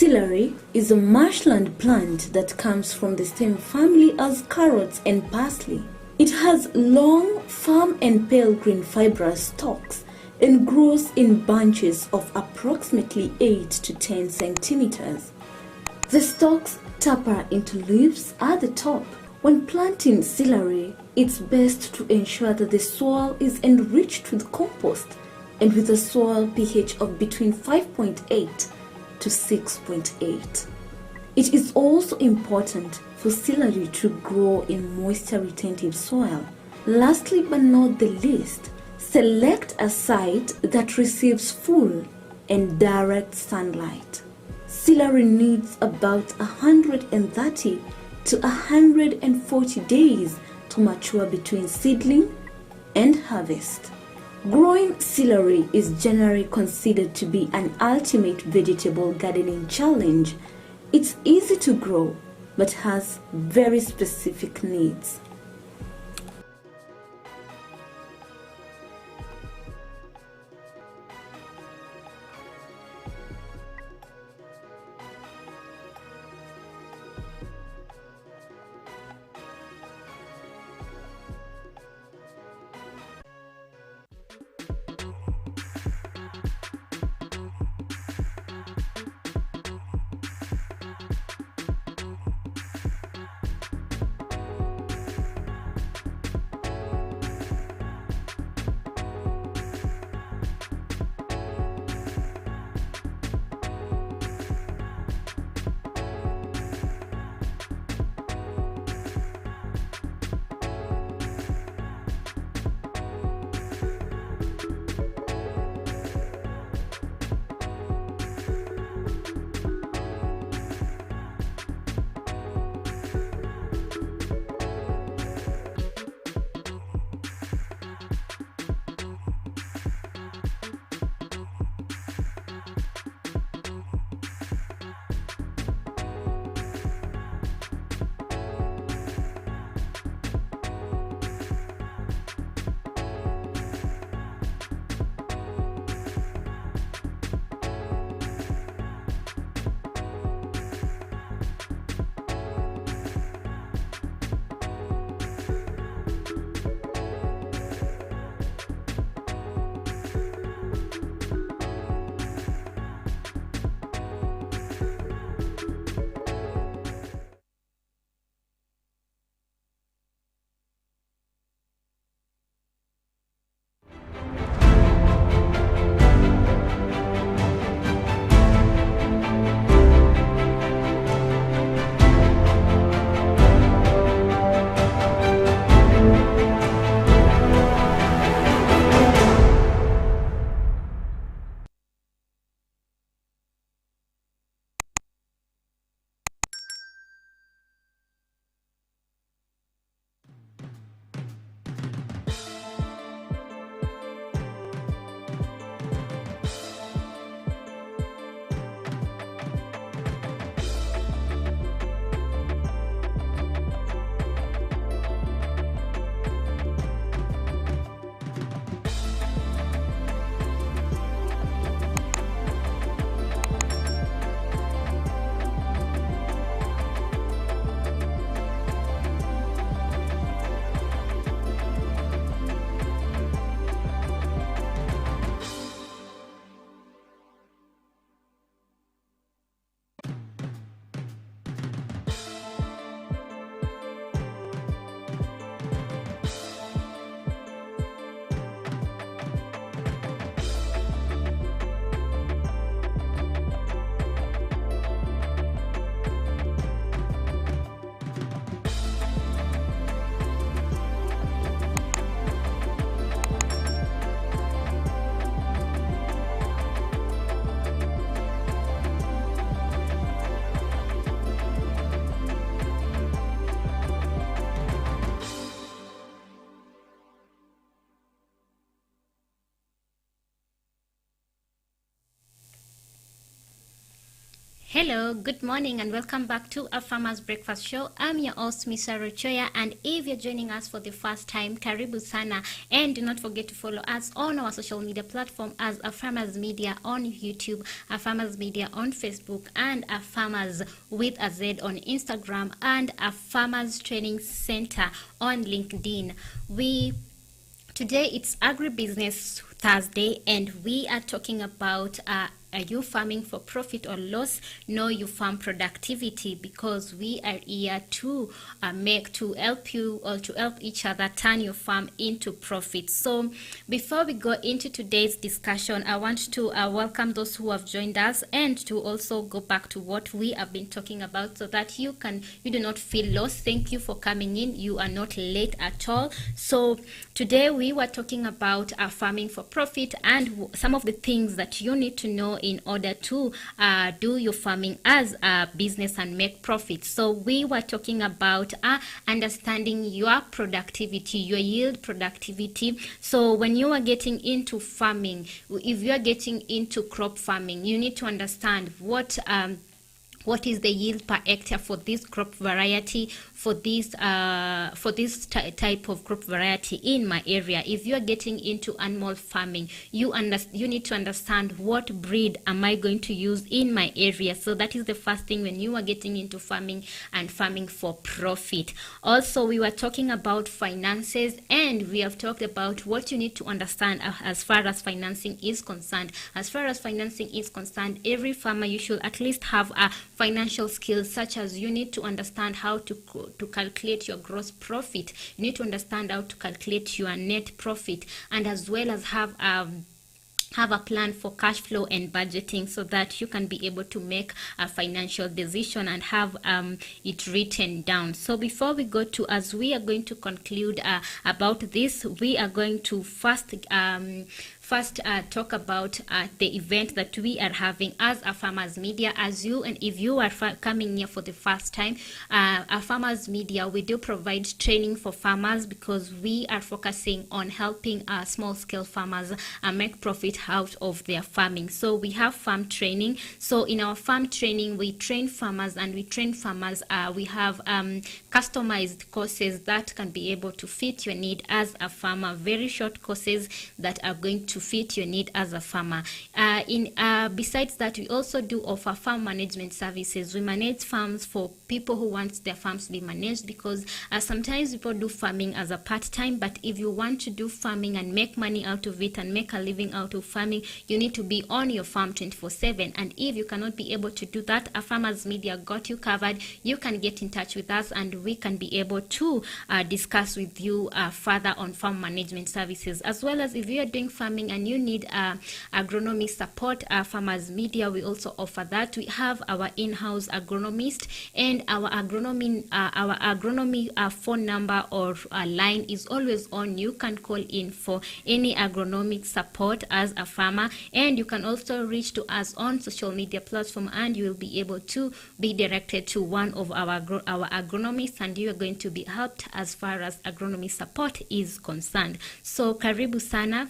Celery is a marshland plant that comes from the same family as carrots and parsley. It has long, firm and pale green fibrous stalks and grows in bunches of approximately 8 to 10 centimeters. The stalks taper into leaves at the top. When planting celery, it's best to ensure that the soil is enriched with compost and with a soil pH of between 5.8 to 6.8. It is also important for celery to grow in moisture-retentive soil. Lastly but not the least, select a site that receives full and direct sunlight. Celery needs about 130 to 140 days to mature between seedling and harvest. Growing celery is generally considered to be an ultimate vegetable gardening challenge. It's easy to grow, but has very specific needs.
Hello, good morning, and welcome back to our Farmers Breakfast Show. I'm your host, Miss Rochoya, and if you're joining us for the first time, karibu sana, and do not forget to follow us on our social media platform as a Farmers Media on YouTube, a Farmers Media on Facebook, and a Farmers with a Z on Instagram, and a Farmers Training Center on LinkedIn. Today it's Agribusiness Thursday, and we are talking about are you farming for profit or loss? No, you farm productivity, because we are here to help you, or to help each other turn your farm into profit. So before we go into today's discussion, I want to welcome those who have joined us, and to also go back to what we have been talking about, so that you do not feel lost. Thank you for coming in. You are not late at all. So today we were talking about farming for profit, and some of the things that you need to know in order to do your farming as a business and make profit. So we were talking about understanding your productivity, your yield productivity. So when you are getting into farming, if you are getting into crop farming, you need to understand what is the yield per hectare for this crop variety, for this type of crop variety in my area. If you are getting into animal farming, you need to understand what breed am I going to use in my area. So that is the first thing when you are getting into farming and farming for profit. Also, we were talking about finances, and we have talked about what you need to understand as far as financing is concerned. As far as financing is concerned, every farmer, you should at least have a financial skills, such as you need to understand how to calculate your gross profit. You need to understand how to calculate your net profit, and as well as have a plan for cash flow and budgeting, so that you can be able to make a financial decision and have it written down. So before we go to, as we are going to conclude about this, we are going to first talk about the event that we are having as a Farmers Media. And if you are coming here for the first time, a Farmers Media, we do provide training for farmers, because we are focusing on helping small scale farmers make profit out of their farming. So we have farm training. So in our farm training, we train farmers, and we have customized courses that can be able to fit your need as a farmer. Very short courses that are going to fit your need as a farmer. Besides that, we also do offer farm management services. We manage farms for people who want their farms to be managed, because sometimes people do farming as a part-time, but if you want to do farming and make money out of it and make a living out of farming, you need to be on your farm 24/7. And if you cannot be able to do that, a Farmers Media got you covered. You can get in touch with us, and we can be able to discuss with you further on farm management services. As well as if you are doing farming and you need agronomy support, Farmers Media, we also offer that. We have our in-house agronomist, and our agronomy phone number or line is always on. You can call in for any agronomic support as a farmer, and you can also reach to us on social media platform, and you will be able to be directed to one of our agronomists, and you are going to be helped as far as agronomy support is concerned. So karibu sana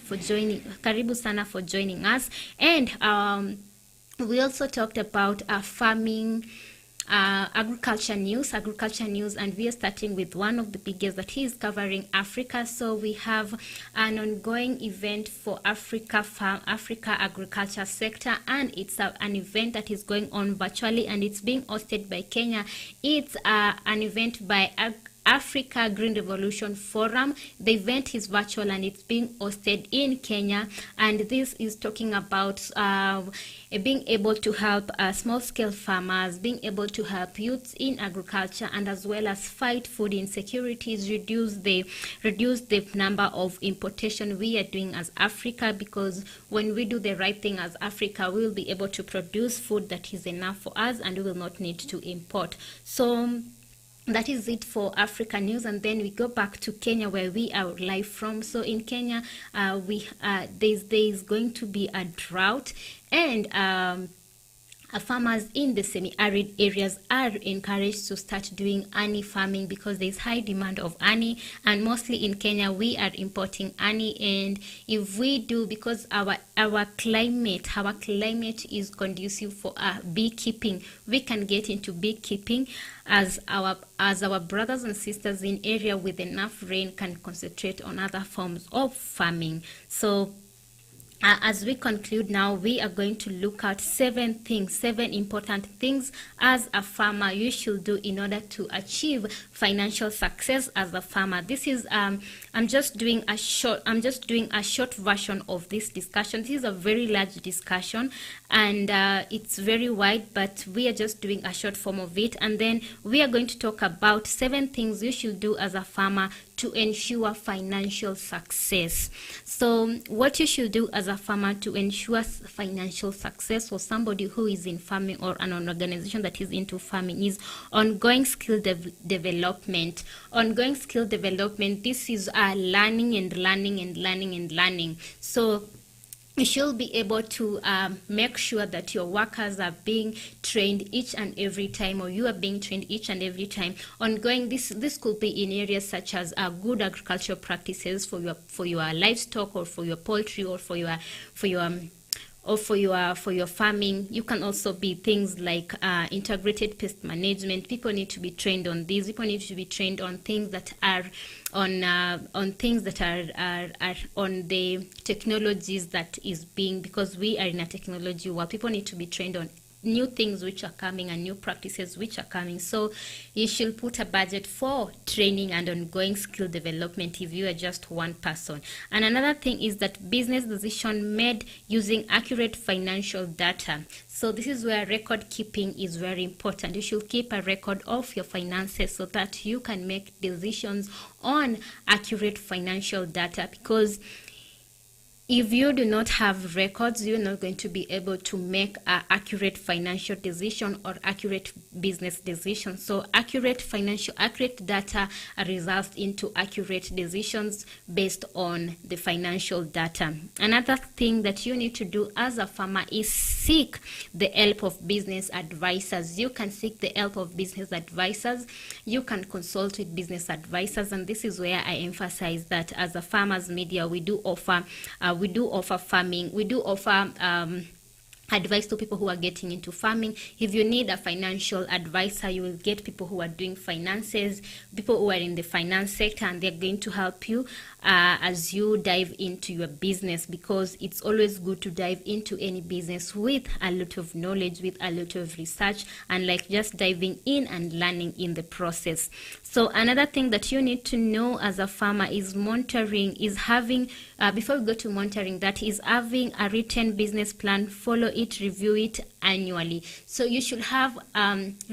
for joining us. And we also talked about farming, agriculture news, and we are starting with one of the biggest that is covering Africa. So we have an ongoing event for Africa agriculture sector, and it's an event that is going on virtually, and it's being hosted by Kenya. It's an event by Africa Green Revolution Forum. The event is virtual, and it's being hosted in Kenya, and this is talking about being able to help small-scale farmers, being able to help youths in agriculture, and as well as fight food insecurities, reduce the number of importation we are doing as Africa, because when we do the right thing as Africa, we will be able to produce food that is enough for us, and we will not need to import. So that is it for Africa news, and then we go back to Kenya, where we are live from. So in Kenya, there is going to be a drought, and farmers in the semi-arid areas are encouraged to start doing honey farming because there is high demand of honey, and mostly in Kenya we are importing honey. And if we do, because our climate is conducive for beekeeping, we can get into beekeeping as our brothers and sisters in area with enough rain can concentrate on other forms of farming. So as we conclude now, we are going to look at seven important things as a farmer you should do in order to achieve financial success as a farmer. This is I'm just doing a short version of this discussion. This is a very large discussion, and it's very wide, but we are just doing a short form of it, and then we are going to talk about 7 things you should do as a farmer to ensure financial success. So what you should do as a farmer to ensure financial success for somebody who is in farming or an organization that is into farming is ongoing skill development. Ongoing skill development, this is learning and learning and learning and learning. So you should be able to make sure that your workers are being trained each and every time, or you are being trained each and every time. Ongoing, this could be in areas such as good agricultural practices for your livestock, or for your poultry, or for your farming. You can also be things like integrated pest management. People need to be trained on these. People need to be trained on things that are on things that are on the technologies that is being, because we are in a technology world. People need to be trained on new things which are coming and new practices which are coming. So you should put a budget for training and ongoing skill development if you are just one person. And another thing is that business decision made using accurate financial data. So this is where record keeping is very important. You should keep a record of your finances so that you can make decisions on accurate financial data, because if you do not have records, you're not going to be able to make an accurate financial decision or accurate business decision. So accurate data results into accurate decisions based on the financial data. Another thing that you need to do as a farmer is seek the help of business advisors. You can seek the help of business advisors. You can consult with business advisors, and this is where I emphasize that as a farmers media, we do offer farming. We do offer advice to people who are getting into farming. If you need a financial advisor, you will get people who are doing finances, people who are in the finance sector, and they're going to help you as you dive into your business, because it's always good to dive into any business with a lot of knowledge, with a lot of research, and like just diving in and learning in the process. So another thing that you need to know as a farmer is monitoring, is having, before we go to monitoring, that is having a written business plan, follow it, review it annually. So you should have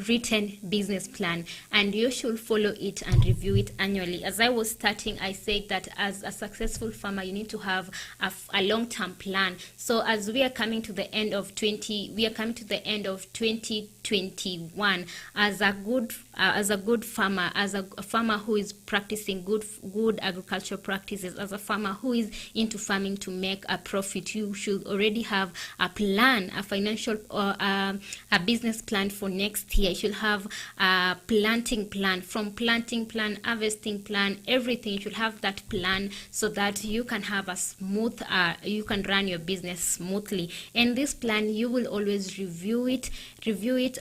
written business plan, and you should follow it and review it annually. As I was starting, I said that as a successful farmer, you need to have a long-term plan. So as we are coming to the end of 2021, as a good farmer, as a farmer who is practicing good agricultural practices, as a farmer who is into farming to make a profit, you should already have a plan, a financial or a business plan for next year. You should have a planting plan, from planting plan, harvesting plan, everything. You should have that plan so that you can have a smooth, you can run your business smoothly. And this plan, you will always review it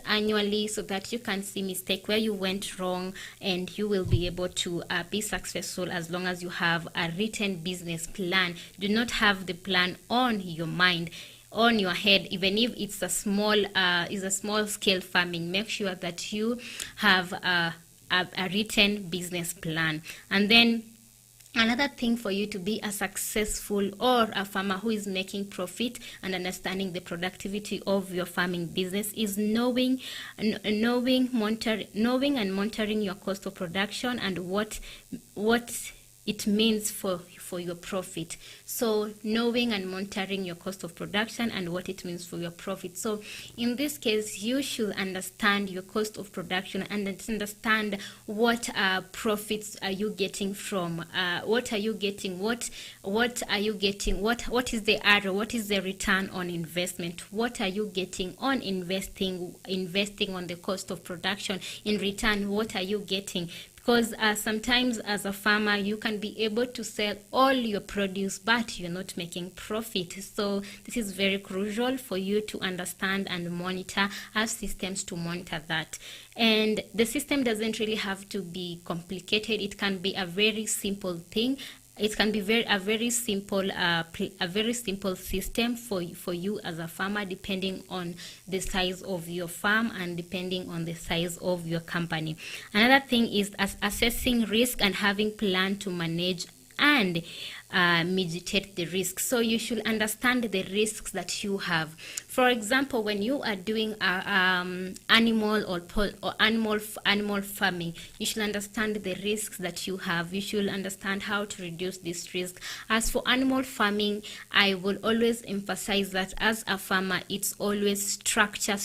annually so that you can see mistake where you went wrong, and you will be able to be successful as long as you have a written business plan. Do not have the plan on your mind, on your head, even if it's a small scale farming. Make sure that you have a written business plan. And then another thing for you to be a successful or a farmer who is making profit and understanding the productivity of your farming business is knowing and monitoring your cost of production and what it means for for your profit. So knowing and monitoring your cost of production and what it means for your profit. So in this case, you should understand your cost of production and understand what profits are you getting from, what are you getting, what are you getting, what is the ROI, what is the return on investment, what are you getting on investing on the cost of production. In return, what are you getting? Because sometimes as a farmer, you can be able to sell all your produce, but you're not making profit. So this is very crucial for you to understand and monitor, have systems to monitor that. And the system doesn't really have to be complicated. It can be a very simple thing. It can be a very simple system for you as a farmer, depending on the size of your farm and depending on the size of your company. Another thing is assessing risk and having plan to manage and mitigate the risks. So you should understand the risks that you have. For example, when you are doing animal farming, you should understand the risks that you have. You should understand how to reduce this risk. As for animal farming, I will always emphasize that as a farmer, it's always structure.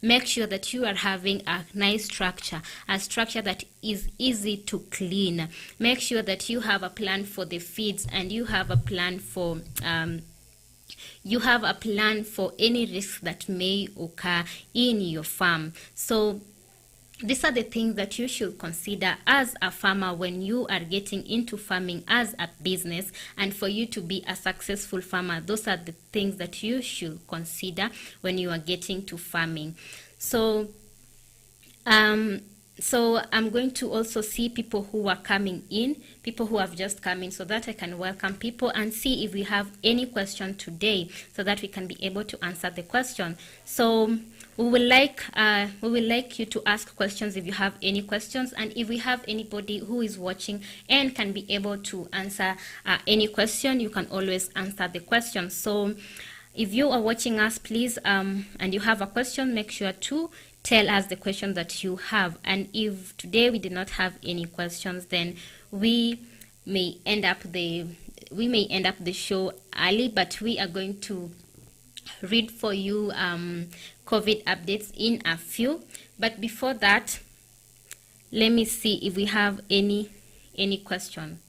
Make sure that you are having a nice structure, a structure that is easy to clean. Make sure that you have a plan for the feeds and you have a plan for any risks that may occur in your farm. So these are the things that you should consider as a farmer when you are getting into farming as a business. And for you to be a successful farmer, those are the things that you should consider when you are getting to farming. So I'm going to also see people who are coming in, people who have just come in, so that I can welcome people and see if we have any question today, so that we can be able to answer the question. So we will like you to ask questions if you have any questions, and if we have anybody who is watching and can be able to answer any question, you can always answer the question. So if you are watching us, please, and you have a question, make sure to tell us the question that you have. And if today we did not have any questions, then we may end up the show early, but we are going to read for you COVID updates in a few. But before that, let me see if we have any question.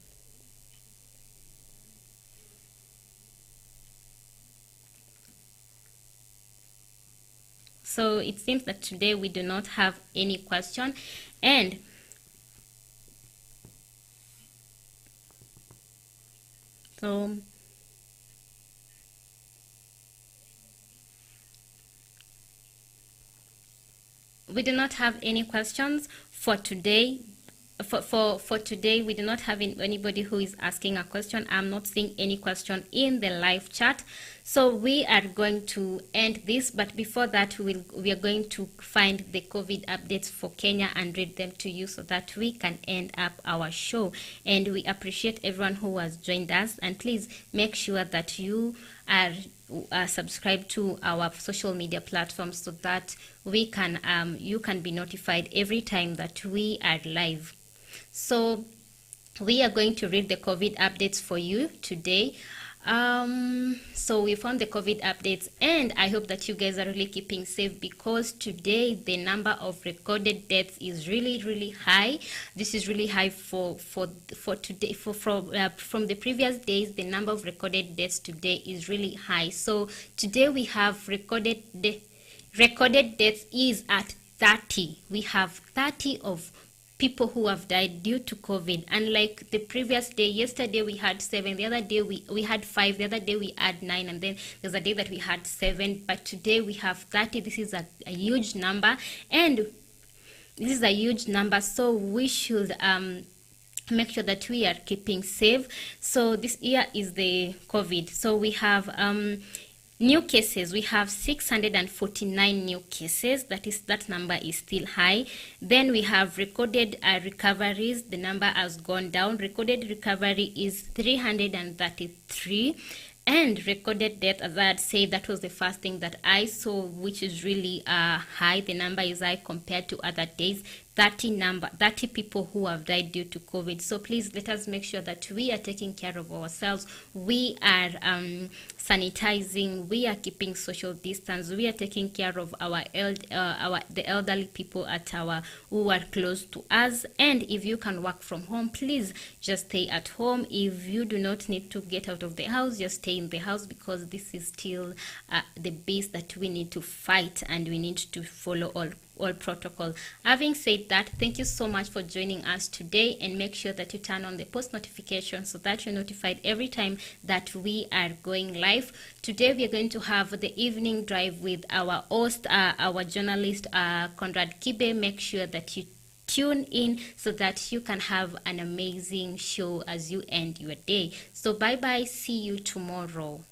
So it seems that today we do not have any question, and so we do not have any questions for today. For today, we do not have anybody who is asking a question. I'm not seeing any question in the live chat. So we are going to end this, but before that, we are going to find the COVID updates for Kenya and read them to you so that we can end up our show. And we appreciate everyone who has joined us. And please make sure that you are subscribed to our social media platforms so that we can you can be notified every time that we are live. So we are going to read the COVID updates for you today. So we found the COVID updates, and I hope that you guys are really keeping safe, because today the number of recorded deaths is really high. This is really high for today. From the previous days, the number of recorded deaths today is really high. So today we have recorded deaths is at 30. We have 30 of people who have died due to COVID. Unlike the previous day, yesterday we had 7, the other day we had 5, the other day we had 9, and then there's a day that we had 7, but today we have 30. This is a huge number, and this is a huge number, so we should make sure that we are keeping safe. So this year is the COVID. So we have new cases. We have 649 new cases. That number is still high. Then we have recorded recoveries. The number has gone down. Recorded recovery is 333. And recorded death, as I had said, that was the first thing that I saw, which is really high. The number is high compared to other days. 30 people who have died due to COVID. So please let us make sure that we are taking care of ourselves. We are sanitizing. We are keeping social distance. We are taking care of the elderly people who are close to us. And if you can work from home, please just stay at home. If you do not need to get out of the house, just stay in the house, because this is still the base that we need to fight, and we need to follow all protocol. Having said that, thank you so much for joining us today, and make sure that you turn on the post notification so that you're notified every time that we are going live. Today we are going to have the evening drive with our host, our journalist, Conrad Kibe. Make sure that you tune in so that you can have an amazing show as you end your day. So bye bye, see you tomorrow.